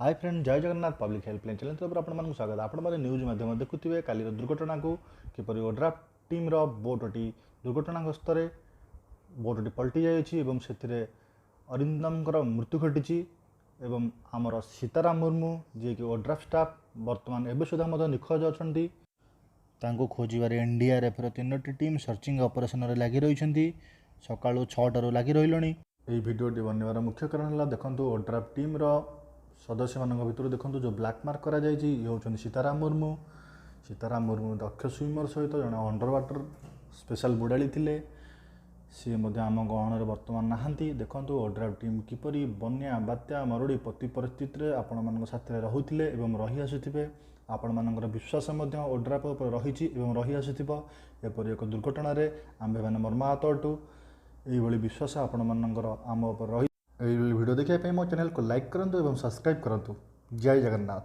Hi friend, जय Jagannath public helpline channel तरफ आपको स्वागत। आपण मैंने न्यूज माध्यम देखुवे काली दुर्घटना को किपर ओड्राफ टीम बोटटी दुर्घटनाग्रस्त बोटटी पलटि जाइए अरिंदम मृत्यु घटी एवं आमर सीताराम मुर्मू जी कि ओड्राफ स्टाफ बर्तमान एवं सुधा निखोज अच्छा खोजार ndrf 3टी टीम सर्चिंग ऑपरेशन लगी रही सका 6टार लगी रही। यही भिडटी बनवार मुख्य कारण है देखो ओड्राफ टीम सदस्य मान भर देखो जो ब्लैक मार्क करा ये हूँ सीताराम मुर्मू दक्ष स्विमर सहित जड़े अंडर वाटर स्पेशल बुड़ाली थे सी आम गहन बर्तमान नहांती। देखो ओड्राफ टीम किपरि बन्या बात्या मरुड़ी प्रति परिस्थिति आपण मान साथी रोते रही आसुवे आपण मान विश्वास ओड्राफ रही रही आसुव एपरी एक दुर्घटन आंभे मैंने मर्माहत अटू यही विश्वास आपण मानकर आम रही। वीडियो देखने मो चैनल को लाइक करूँ और सब्सक्राइब करूँ। जय जगन्नाथ।